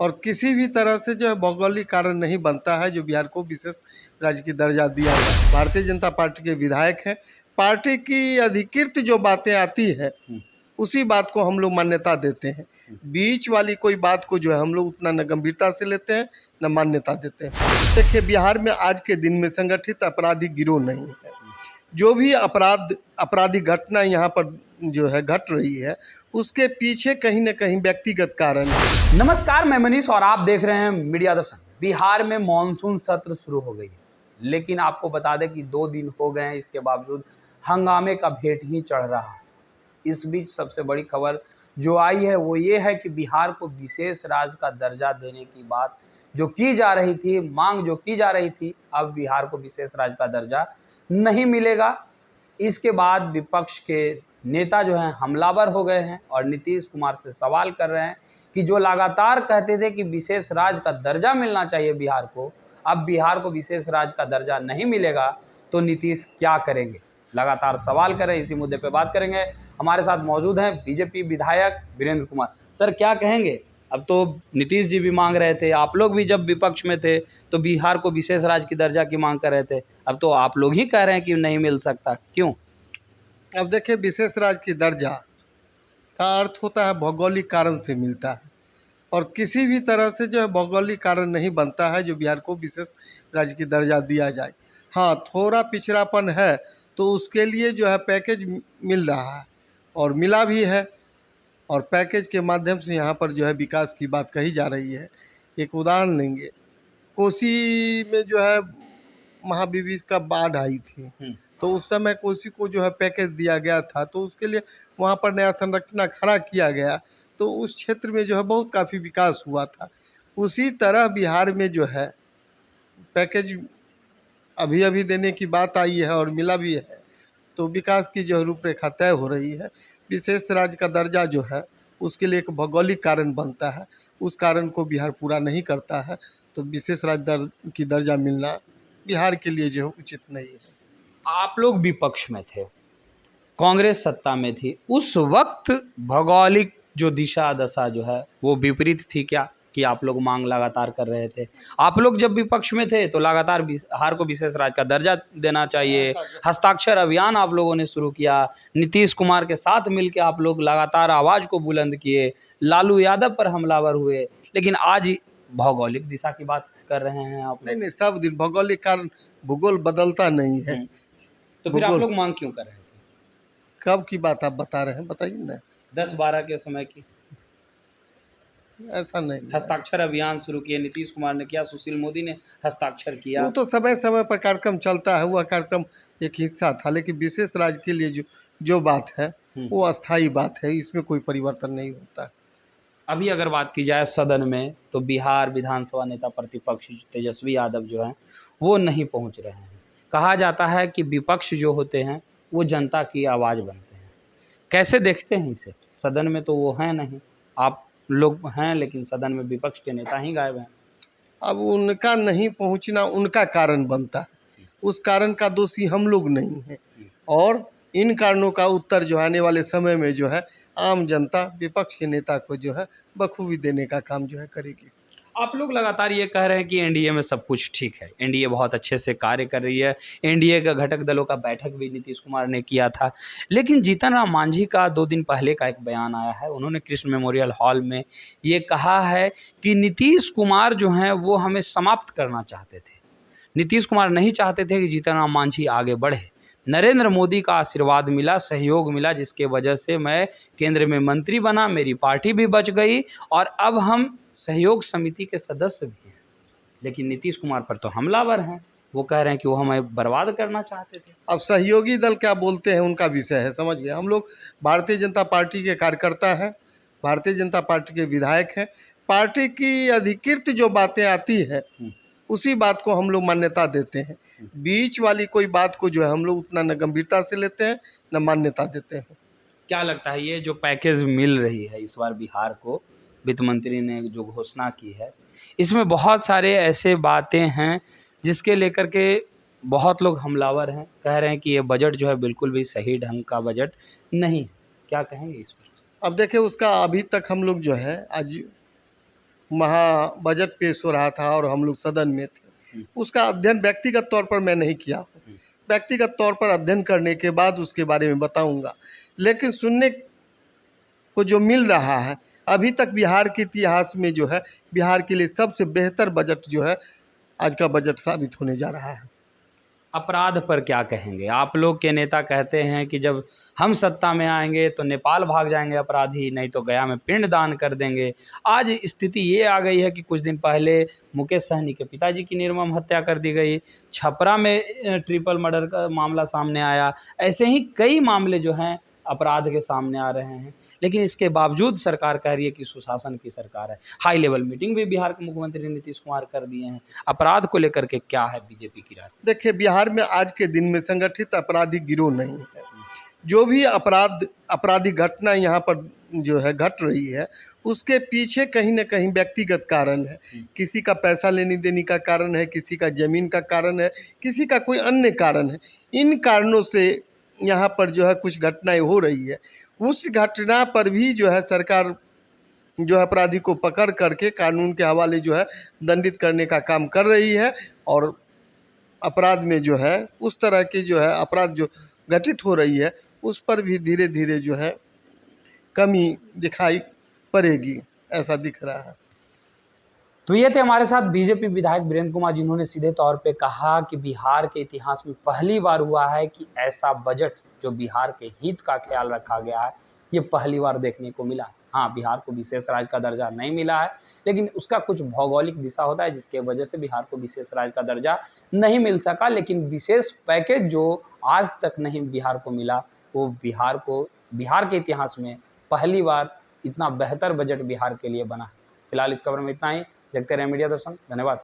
और किसी भी तरह से जो है भौगोलिक कारण नहीं बनता है जो बिहार को विशेष राज्य की दर्जा दिया है। भारतीय जनता पार्टी के विधायक हैं, पार्टी की अधिकृत जो बातें आती है उसी बात को हम लोग मान्यता देते हैं। बीच वाली कोई बात को जो है हम लोग उतना न गंभीरता से लेते हैं न मान्यता देते हैं। देखिए, बिहार में आज के दिन में संगठित अपराधी गिरोह नहीं है। जो भी आपराधिक घटना यहाँ पर जो है घट रही है उसके पीछे कहीं न कहीं व्यक्तिगत कारण है। नमस्कार, मैं मनीष और आप देख रहे हैं मीडिया दर्शन। बिहार में मॉनसून सत्र शुरू हो गई है, लेकिन आपको बता दें कि 2 दिन हो गए हैं, इसके बावजूद हंगामे का भेंट ही चढ़ रहा है। इस बीच सबसे बड़ी खबर जो आई है वो ये है कि बिहार को विशेष राज्य का दर्जा देने की बात जो की जा रही थी, मांग जो की जा रही थी, अब बिहार को विशेष राज्य का दर्जा नहीं मिलेगा। इसके बाद विपक्ष के नेता जो हैं हमलावर हो गए हैं और नीतीश कुमार से सवाल कर रहे हैं कि जो लगातार कहते थे कि विशेष राज्य का दर्जा मिलना चाहिए बिहार को, अब बिहार को विशेष राज्य का दर्जा नहीं मिलेगा तो नीतीश क्या करेंगे। लगातार सवाल कर रहे हैं, इसी मुद्दे पे बात करेंगे। हमारे साथ मौजूद हैं बीजेपी विधायक वीरेंद्र कुमार। सर, क्या कहेंगे? अब तो नीतीश जी भी मांग रहे थे, आप लोग भी जब विपक्ष में थे तो बिहार को विशेष राज्य की दर्जा की मांग कर रहे थे, अब तो आप लोग ही कह रहे हैं कि नहीं मिल सकता, क्यों? अब देखिए, विशेष राज्य की दर्जा का अर्थ होता है भौगोलिक कारण से मिलता है और किसी भी तरह से जो है भौगोलिक कारण नहीं बनता है जो बिहार को विशेष राज्य की दर्जा दिया जाए। हाँ, थोड़ा पिछड़ापन है तो उसके लिए जो है पैकेज मिल रहा है और मिला भी है और पैकेज के माध्यम से यहाँ पर जो है विकास की बात कही जा रही है। एक उदाहरण लेंगे, कोसी में जो है महाविविध का बाढ़ आई थी तो उस समय कोसी को जो है पैकेज दिया गया था, तो उसके लिए वहाँ पर नया संरचना खड़ा किया गया तो उस क्षेत्र में जो है बहुत काफ़ी विकास हुआ था। उसी तरह बिहार में जो है पैकेज अभी अभी देने की बात आई है और मिला भी है, तो विकास की जो रूपरेखा तय हो रही है। विशेष राज्य का दर्जा जो है उसके लिए एक भौगोलिक कारण बनता है, उस कारण को बिहार पूरा नहीं करता है, तो विशेष राज्य की दर्जा मिलना बिहार के लिए जो है उचित नहीं है। आप लोग विपक्ष में थे, कांग्रेस सत्ता में थी, उस वक्त भौगोलिक जो दिशा दशा जो है वो विपरीत थी क्या, कि आप लोग मांग लगातार कर रहे थे? आप लोग जब विपक्ष में थे तो लगातार बिहार को विशेष राज्य का दर्जा देना चाहिए, हस्ताक्षर अभियान आप लोगों ने शुरू किया, नीतीश कुमार के साथ मिलकर आप लोग लगातार आवाज़ को बुलंद किए, लालू यादव पर हमलावर हुए, लेकिन आज भौगोलिक दिशा की बात कर रहे हैं आप लोग। नहीं, सब दिन भौगोलिक कारण, भूगोल बदलता नहीं है। तो फिर आप लोग मांग क्यों कर रहे थे? कब की बात आप बता रहे हैं, बताइए ना। 10-12 के समय की। ऐसा नहीं, हस्ताक्षर अभियान शुरू किए, नीतीश कुमार ने किया, सुशील मोदी ने हस्ताक्षर किया। वो तो समय समय पर कार्यक्रम चलता है, वह कार्यक्रम एक हिस्सा था, लेकिन विशेष राज्य के लिए जो बात है वो अस्थायी बात है, इसमें कोई परिवर्तन नहीं होता। अभी अगर बात की जाए सदन में तो बिहार विधानसभा नेता प्रतिपक्ष तेजस्वी यादव जो हैं वो नहीं पहुंच रहे हैं। कहा जाता है कि विपक्ष जो होते हैं वो जनता की आवाज़ बनते हैं। कैसे देखते हैं इसे? सदन में तो वो हैं नहीं, आप लोग हैं, लेकिन सदन में विपक्ष के नेता ही गायब हैं। अब उनका नहीं पहुंचना उनका कारण बनता है, उस कारण का दोषी हम लोग नहीं हैं और इन कारणों का उत्तर जो आने वाले समय में जो है आम जनता विपक्ष के नेता को जो है बखूबी देने का काम जो है करेगी। आप लोग लगातार ये कह रहे हैं कि एनडीए में सब कुछ ठीक है, एनडीए बहुत अच्छे से कार्य कर रही है, एनडीए का घटक दलों का बैठक भी नीतीश कुमार ने किया था, लेकिन जीतन राम मांझी का 2 दिन पहले का एक बयान आया है। उन्होंने कृष्ण मेमोरियल हॉल में ये कहा है कि नीतीश कुमार जो हैं वो हमें समाप्त करना चाहते थे। नीतीश कुमार नहीं चाहते थे कि जीतन राम मांझी आगे बढ़े। नरेंद्र मोदी का आशीर्वाद मिला, सहयोग मिला, जिसके वजह से मैं केंद्र में मंत्री बना, मेरी पार्टी भी बच गई और अब हम सहयोग समिति के सदस्य भी हैं। लेकिन नीतीश कुमार पर तो हमलावर हैं, वो कह रहे हैं कि वो हमें बर्बाद करना चाहते थे। अब सहयोगी दल क्या बोलते हैं उनका विषय है, समझ गए। हम लोग भारतीय जनता पार्टी के कार्यकर्ता हैं, भारतीय जनता पार्टी के विधायक हैं, पार्टी की अधिकृत जो बातें आती है उसी बात को हम लोग मान्यता देते हैं। बीच वाली कोई बात को जो है हम लोग उतना न गंभीरता से लेते हैं न मान्यता देते हैं। क्या लगता है ये जो पैकेज मिल रही है इस बार बिहार को, वित्त मंत्री ने जो घोषणा की है, इसमें बहुत सारे ऐसे बातें हैं जिसके लेकर के बहुत लोग हमलावर हैं, कह रहे हैं कि ये बजट जो है बिल्कुल भी सही ढंग का बजट नहीं है। क्या कहेंगे इस पर? अब देखिए, उसका अभी तक हम लोग जो है आज वहाँ बजट पेश हो रहा था और हम लोग सदन में थे, उसका अध्ययन व्यक्तिगत तौर पर मैं नहीं किया हूँ। व्यक्तिगत तौर पर अध्ययन करने के बाद उसके बारे में बताऊंगा। लेकिन सुनने को जो मिल रहा है, अभी तक बिहार के इतिहास में जो है, बिहार के लिए सबसे बेहतर बजट जो है आज का बजट साबित होने जा रहा है। अपराध पर क्या कहेंगे? आप लोग के नेता कहते हैं कि जब हम सत्ता में आएंगे तो नेपाल भाग जाएंगे अपराधी, नहीं तो गया में पिंड दान कर देंगे। आज स्थिति ये आ गई है कि कुछ दिन पहले मुकेश सहनी के पिताजी की निर्मम हत्या कर दी गई, छपरा में ट्रिपल मर्डर का मामला सामने आया। ऐसे ही कई मामले जो हैं अपराध के सामने आ रहे हैं, लेकिन इसके बावजूद सरकार कह रही है कि सुशासन की सरकार है। हाई लेवल मीटिंग भी बिहार के मुख्यमंत्री नीतीश कुमार कर दिए हैं। अपराध को लेकर के क्या है बीजेपी की राय? देखिए, बिहार में आज के दिन में संगठित अपराधी गिरोह नहीं है। जो भी आपराधिक घटना यहाँ पर जो है घट रही है, उसके पीछे कहीं न कहीं व्यक्तिगत कारण है। किसी का पैसा लेने देने का कारण है, किसी का ज़मीन का कारण है, किसी का कोई अन्य कारण है। इन कारणों से यहाँ पर जो है कुछ घटनाएं हो रही है। उस घटना पर भी जो है सरकार जो है अपराधी को पकड़ करके कानून के हवाले जो है दंडित करने का काम कर रही है। और अपराध में जो है उस तरह के जो है अपराध जो घटित हो रही है, उस पर भी धीरे धीरे जो है कमी दिखाई पड़ेगी, ऐसा दिख रहा है। तो ये थे हमारे साथ बीजेपी विधायक वीरेंद्र कुमार, जिन्होंने सीधे तौर पे कहा कि बिहार के इतिहास में पहली बार हुआ है कि ऐसा बजट जो बिहार के हित का ख्याल रखा गया है, ये पहली बार देखने को मिला। हाँ, बिहार को विशेष राज्य का दर्जा नहीं मिला है, लेकिन उसका कुछ भौगोलिक दिशा होता है जिसके वजह से बिहार को विशेष राज्य का दर्जा नहीं मिल सका। लेकिन विशेष पैकेज जो आज तक नहीं बिहार को मिला, वो बिहार के इतिहास में पहली बार इतना बेहतर बजट बिहार के लिए बना है। फिलहाल इस खबर में इतना ही। देखते रहें मीडिया दर्शन। धन्यवाद।